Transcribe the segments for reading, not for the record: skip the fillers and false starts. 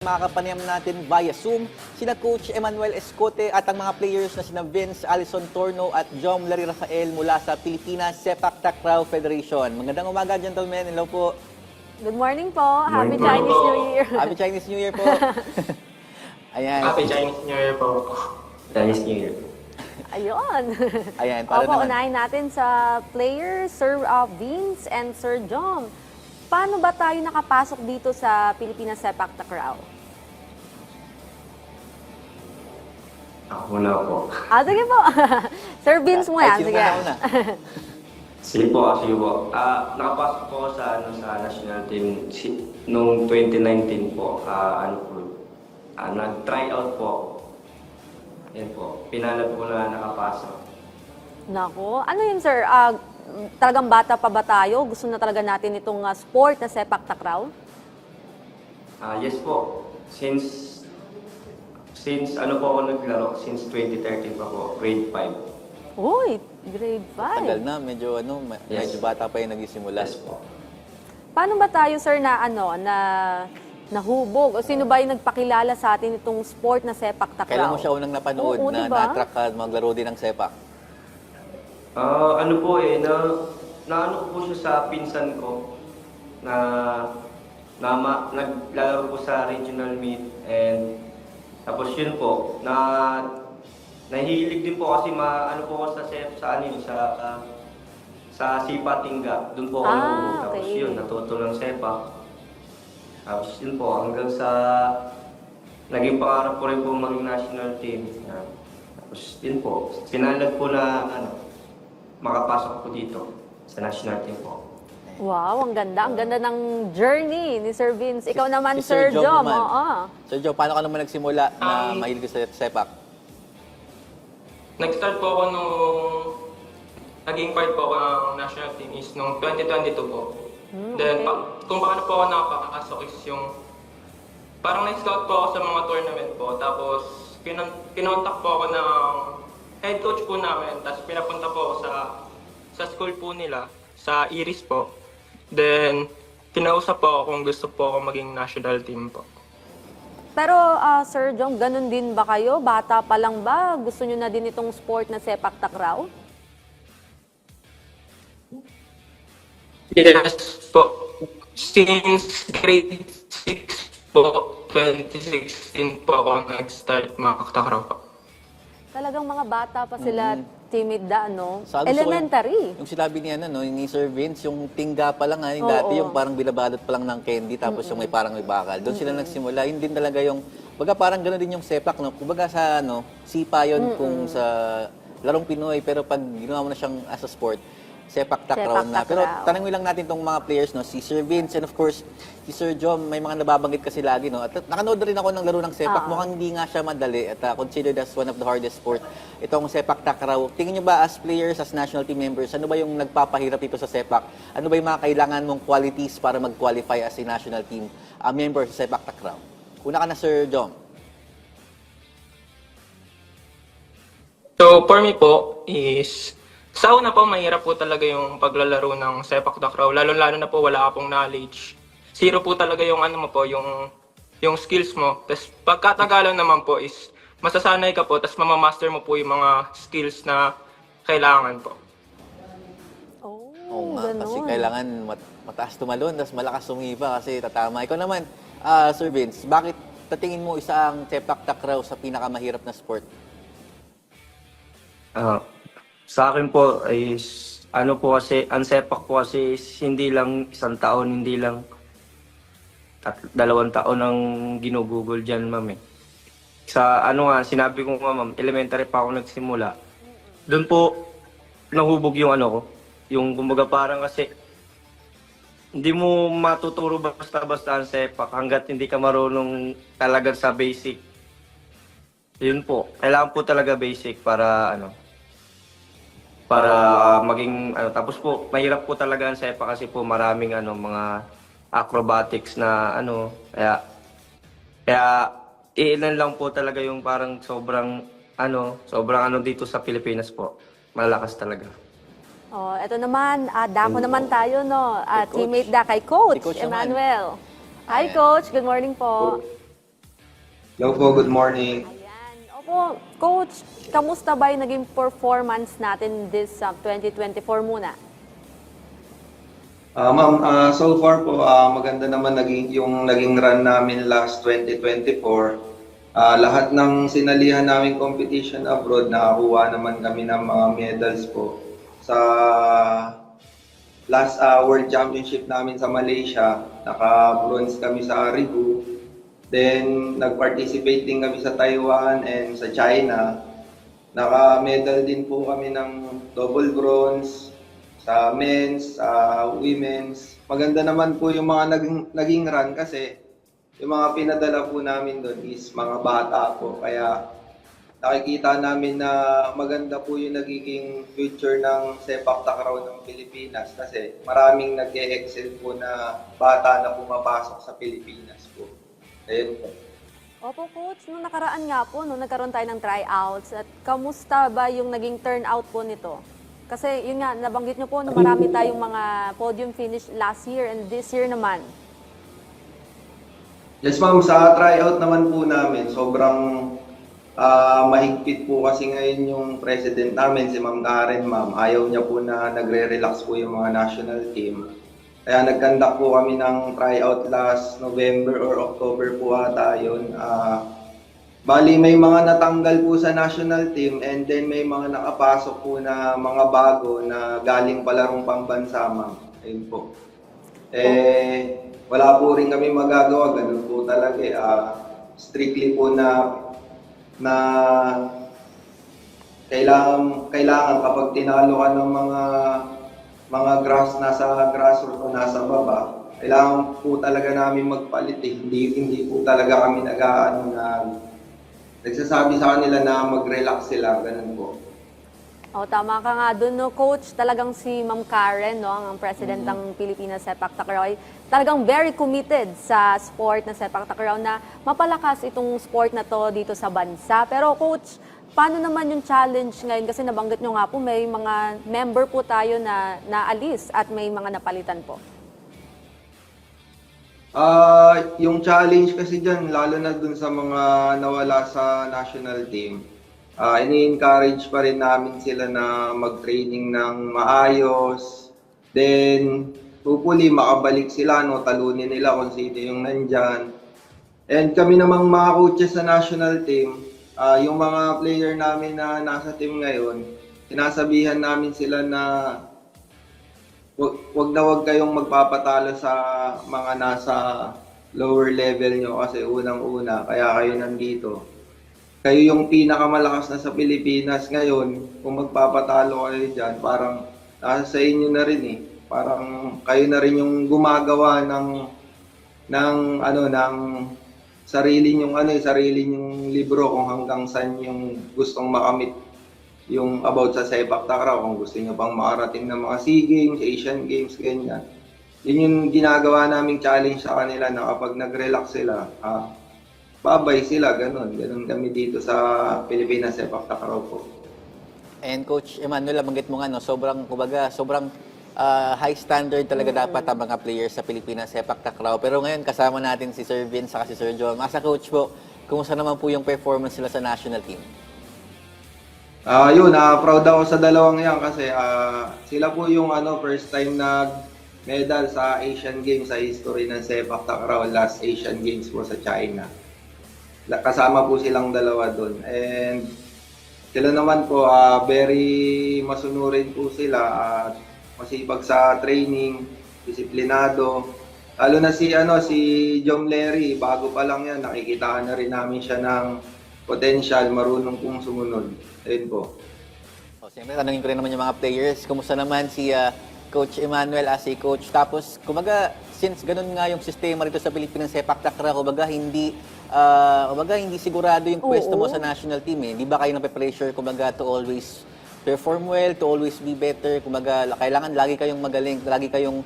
Makakapanayam natin via Zoom sina Coach Emmanuel Escote at ang mga players na sina Vince Alison Torno at Jom Larry Rafael mula sa Pilipinas Sepak Takraw Federation. Magandang umaga, gentlemen. Hello po. Good morning po. Happy Chinese New Year. Happy Chinese New Year po. Ayan. Happy Chinese New Year po. Chinese New Year. Ayun. Ayan, para Opo, naman. unahin natin sa players, Sir Vince and Sir Jom. Paano ba tayo nakapasok dito sa Pilipinas Sepak Takraw? Ako muna po. Sige po. Sir Vince mo yan. Sino Sige. una? Sige po. Nakapasok po ako sa national team noong 2019 po. Nag-try out po. Yan po. Pinalad po na nakapasok. Nako. Ano yun, Sir? Talagang bata pa ba tayo? Gusto na talaga natin itong sport na Sepak Takraw? Yes po. Since ano po ako naglaro? Since 2013 pa po. Grade 5. Uy, grade 5. Tagal na, medyo Yes. bata pa yung nagsisimula. Yes po. Paano ba tayo, Sir, na nahubog? O sino ba yung nagpakilala sa atin itong sport na Sepak Takraw? Kailan mo siya unang napanood Oo, na diba? na-attract ka maglaro din ng sepak? Ano po naano ko po siya sa pinsan ko na naglalaro po sa regional meet and tapos yun po nahihilig din po kasi ano po ako sa Sipa Tingga. Doon po ako nahulog. Tapos okay. yun, natuto ng sepak. Tapos yun po, hanggang sa naging pangarap ko rin po maging national team. Tapos yun po, pinalad po na makapasok po dito sa national team po. Wow, ang ganda. Ang ganda ng journey ni Sir Vince. Ikaw naman, Si Sir Sir Jom Jom. naman. Oo. Sir Joe, paano ka naman nagsimula na mahilig ka sa sepak? Nag-start po ako nung naging part po ako ng national team is nung 2022 po. Then, kung paano po ako nakapasok is yung parang na-scout po ako sa mga tournament po. Tapos, kinontak po ako ng head coach po namin. Tapos, pinapunta po ako sa school po nila, sa Iris po. Then, kinausap po ako kung gusto po ako maging national team po. Pero, Sir Jom, ganun din ba kayo? Bata pa lang ba? Gusto nyo na din itong sport na Sepak Takraw? Yes po. Since grade 6 po, 2016 po ako nag-start makaktakraw po. Talagang mga bata pa sila, timid da, no? Sa gusto ko Elementary. Yung sinabi niya ni Sir Vince, yung tingga pa lang, yung Oo. dati yung parang binabalot pa lang ng candy, tapos yung may parang may bakal. Doon sila nagsimula. Yun din talaga yung, baga parang gano'n din yung sepak, no? Kumbaga sa, sipa yun kung sa larong Pinoy, pero pag ginawa mo na siyang as a sport, sepak takraw Sepak na. Pero takraw. tanongin lang natin tong mga players, si Sir Vince and of course, si Sir Jom, may mga nababanggit kasi lagi, At nakanood rin ako ng laro ng sepak, mukhang hindi nga siya madali at considered as one of the hardest sport. Itong sepak takraw. Tingin nyo ba as players, as national team members, ano ba yung nagpapahirap dito sa sepak? Ano ba yung mga kailangan mong qualities para mag-qualify as a national team member sa sepak takraw? Una ka na, Sir Jom. So, for me po is, sa una po, mahirap po talaga yung paglalaro ng sepak takraw. Lalo-lalo na po, wala ka pong knowledge. Zero po talaga yung ano mo po, yung skills mo. Tapos pagkatagalan naman po is, masasanay ka po, tapos mamamaster mo po yung mga skills na kailangan po. Oo nga, ganun. kasi kailangan mataas tumalon, tapos malakas sumiba kasi tatama. Ikaw naman, Sir Vince, bakit tatingin mo isa ang sepak takraw sa pinakamahirap na sport? Sa akin po is kasi ang sepak po kasi is hindi lang isang taon, hindi lang 2 taon ang ginugugol diyan, ma'am. Sa sinabi ko nga, ma'am, elementary pa ako nagsimula. Doon po nahubog yung yung kumbaga parang kasi hindi mo matuturo basta-basta ang sepak hangga't hindi ka marunong talaga sa basic. Yun po, kailangan po talaga basic para maging tapos po mahirap po talaga ang sepak kasi po maraming mga acrobatics na kaya iilan lang po talaga yung parang sobrang dito sa Pilipinas po. Malakas talaga. Oh, eto naman, dako naman tayo, Kay Coach. teammate kay Coach, Si Coach naman. Emmanuel. Hi, Ayan. Coach. Good morning po. Hello po, good morning. Ayan. Opo, Coach, kamusta ba yung naging performance natin this 2024 muna? Ma'am, so far po, maganda naman yung naging run namin last 2024. Lahat ng sinalihan namin competition abroad, nakakuha naman kami ng mga medals po. Sa last World Championship namin sa Malaysia, naka-bronze kami sa Arigu. Then, nag-participate din kami sa Taiwan and sa China. Naka-medal din po kami ng double bronze sa men's, sa women's. Maganda naman po yung mga naging run kasi yung mga pinadala po namin doon is mga bata po. Kaya nakikita namin na maganda po yung nagiging future ng sepak takraw ng Pilipinas kasi maraming nag-e-excel po na bata na pumapasok sa Pilipinas po. Ayun po. Opo, Coach, nung nakaraan nga po, nung nagkaroon tayo ng tryouts, at kamusta ba yung naging turnout po nito? Kasi yun nga, nabanggit nyo po na marami tayong mga podium finish last year and this year naman. Yes ma'am, sa tryout naman po namin, sobrang mahigpit po kasi ngayon yung president namin, si Ma'am Karen ma'am. Ayaw niya po na nagre-relax po yung mga national team. Kaya nag-conduct po kami ng tryout last November or October po ata yun. Bali may mga natanggal po sa national team and then may mga nakapasok po na mga bago na galing palarong pambansa ma'am. Ayun po. Wala po rin kami magagawa, ganun po talaga. Strictly po na kailangan kapag tinalo ka ng mga nasa grassroots o nasa baba, kailangan po talaga namin magpalit. Hindi po talaga kami nagsasabi sa kanila na mag-relax sila, ganun po. O, tama ka nga dun, no, Coach. Talagang si Ma'am Karen, no, ang president ng Pilipinas Sepak Takraw, ay talagang very committed sa sport na Sepak Takraw na mapalakas itong sport na to dito sa bansa. Pero, Coach, paano naman yung challenge ngayon? Kasi nabanggit nyo nga po, may mga member po tayo na naalis at may mga napalitan po. Yung challenge kasi dyan, lalo na dun sa mga nawala sa national team, ini-encourage pa rin namin sila na mag-training ng maayos. Then, hopefully, makabalik sila, no, talunin nila kung sino yung nandyan. And kami namang mga coaches sa national team, yung mga player namin na nasa team ngayon, sinasabihan namin sila na wag kayong magpapatalo sa mga nasa lower level nyo kasi unang-una, kaya kayo nandito. Kayo yung pinakamalakas na sa Pilipinas ngayon, kung magpapatalo kayo dyan, parang nasa sa inyo na rin eh. Parang kayo na rin yung gumagawa ng sarili nyong libro kung hanggang saan yung gustong makamit yung about sa sepak takraw, kung gusto niyo pang makarating ng mga SEA Games, Asian Games, ganyan. Yun yung ginagawa naming challenge sa kanila na kapag nag-relax sila, babay sila, ganun. Ganun kami dito sa Pilipinas Sepak Takraw po. And Coach Emmanuel, nabanggit mo nga, no, sobrang high standard talaga dapat ang mga players sa Pilipinas Sepak Takraw. Pero ngayon, kasama natin si Sir Vince at si Sir John. As a coach po, kumusta naman po yung performance nila sa national team? Proud ako sa dalawang yan kasi sila po yung first time nag-medal sa Asian Games sa history ng Sepak Takraw, last Asian Games po sa China. Kasama po silang dalawa doon. And sila naman po, very masunurin po sila at masipag sa training, disiplinado. Lalo na si Jom Larry, bago pa lang yan, nakikita na rin namin siya ng potential, marunong pong sumunod. Ayun po. Siyempre, tanungin ko rin naman yung mga players. Kumusta naman si Coach Emmanuel as a coach? Tapos, kumbaga, since ganun nga yung sistema rito sa Pilipinas Sepak Takraw, kumbaga hindi sigurado yung pwesto mo sa national team eh. Di ba kayo nape-pressure, kumbaga, to always perform well, to always be better? Kumbaga, kailangan lagi kayong magaling, lagi kayong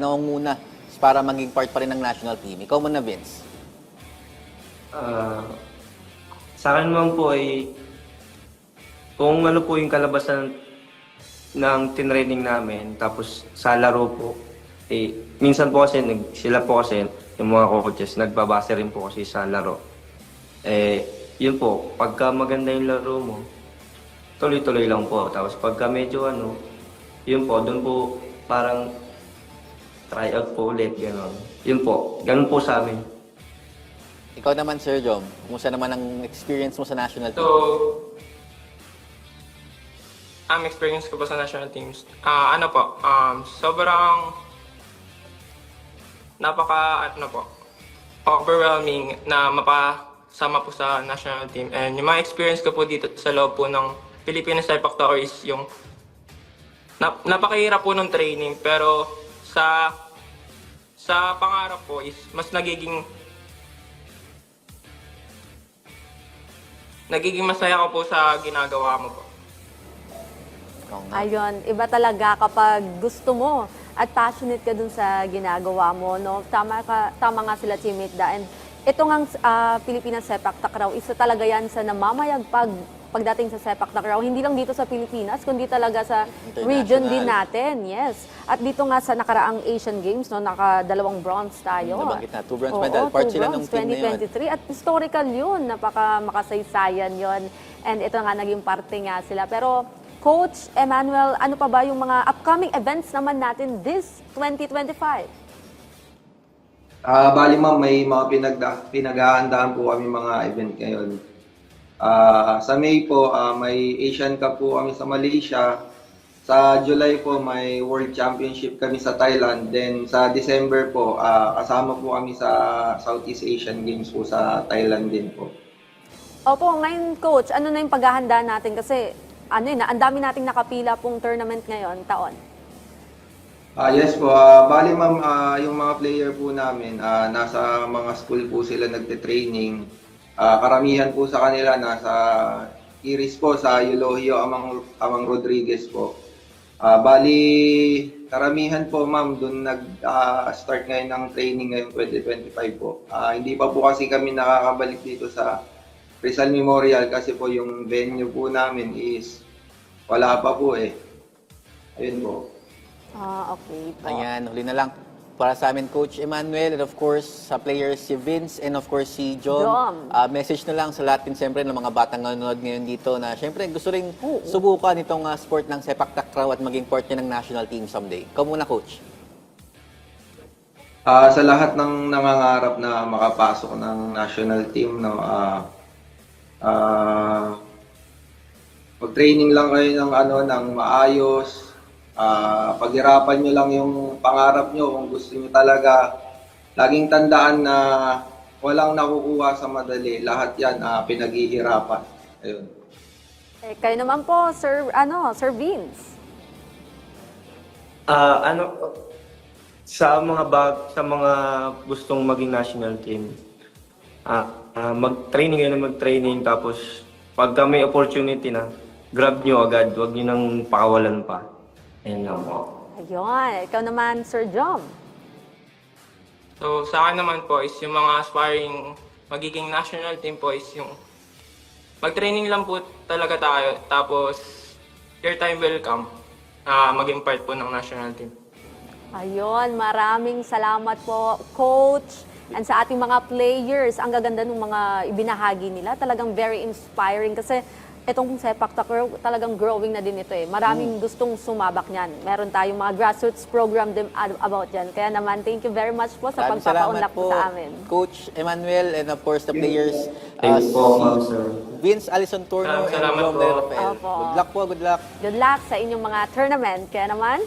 naunguna para maging part pa rin ng national team. Ikaw muna, Vince. Sa akin naman po ay kung ano po yung kalabasan ng tinraining namin, tapos sa laro po, minsan po kasi, sila po kasi, yung mga coaches, nagbabase rin po kasi sa laro. Yun po, pagka maganda yung laro mo, tuloy-tuloy lang po. Tapos pagka medyo yun po, doon po parang try out po ulit, gano'n. Yun po, ganun po sa amin. Ikaw naman, Sir Jom, kumusta naman ang experience mo sa national So, team? experience ko pa sa national teams. Sobrang overwhelming na mapasama po sa national team. And yung mga experience ko po dito sa loob po ng Philippines Sepak Takraw is yung napakahirap po ng training, pero sa pangarap po is mas nagiging masaya ko po sa ginagawa mo po. Oo nga. Ayun, iba talaga kapag gusto mo at passionate ka dun sa ginagawa mo, no? Tama nga sila, teammate Da. And ito ngang Pilipinas Sepak Takraw, isa talaga yan sa namamayagpag pagdating sa Sepak Takraw, hindi lang dito sa Pilipinas, kundi talaga sa region din natin. Yes. At dito nga sa nakaraang Asian Games, no, naka-2 bronze tayo. Nabanggit na, 2 bronze Oo, medal. Part 2 sila bronze, nung team na yun. 2023. At historical yun, napaka makasaysayan yun. And ito nga, naging parte nga sila. Pero Coach Emmanuel, ano pa ba yung mga upcoming events naman natin this 2025? Bali ma'am, may mga pinaghahandaan po kami mga event ngayon. Sa May po, may Asian Cup po kami sa Malaysia. Sa July po, may World Championship kami sa Thailand. Then sa December po, kasama po kami sa Southeast Asian Games po sa Thailand din po. Opo, ngayon Coach, ano na yung paghahanda natin? Kasi ang dami nating nakapila pong tournament ngayon, taon. Yes po, bali ma'am, yung mga player po namin, nasa mga school po sila nagte-training. Karamihan po sa kanila nasa Iris po, sa Eulogio Amang Rodriguez po. Bali, karamihan po ma'am, doon nag-start ngayon ng training ngayong 2025 po. Hindi pa po kasi kami nakakabalik dito sa Rizal Memorial kasi po yung venue po namin is wala pa po eh. Ayun po. Okay po. Ayan, huli na lang. Para sa amin, Coach Emmanuel, and of course, sa players si Vince, and of course si Jom. Message na lang sa lahat din siyempre ng mga batang nanonood ngayon dito na siyempre gusto rin subukan itong sport ng sepak takraw at maging part niya ng national team someday. Ikaw muna, Coach. Sa lahat ng nangangarap na makapasok ng national team, no, mag-training lang kayo ng maayos. Paghirapan nyo lang yung pangarap nyo kung gusto nyo talaga. Laging tandaan na walang nakukuha sa madali. Lahat yan pinaghihirapan. Ayun. Kayo naman po, Sir Vince. Sa mga gustong maging national team, mag-training kayo na mag-training, tapos pagka may opportunity na, grab nyo agad, huwag nyo nang pakawalan pa. Ayun lang po. Ayun. Ikaw naman, Sir Jom. So, sa akin naman po is yung mga aspiring magiging national team po is yung mag-training lang po talaga tayo. Tapos, your time will come maging part po ng national team. Ayun, maraming salamat po, Coach. And sa ating mga players, ang gaganda ng mga ibinahagi nila. Talagang very inspiring kasi itong sepak takraw talagang growing na din ito eh. Maraming gustong sumabak niyan. Meron tayong mga grassroots program din about yan. Kaya naman, thank you very much po sa Maraming pagpapaunlak salamat po sa amin. Coach Emmanuel, and of course the players. Thank you po, ma'am, sir. Vince Alison Turno and Salamat Jom po. De Rafael. Opo. Good luck po, good luck. Good luck sa inyong mga tournament. Kaya naman,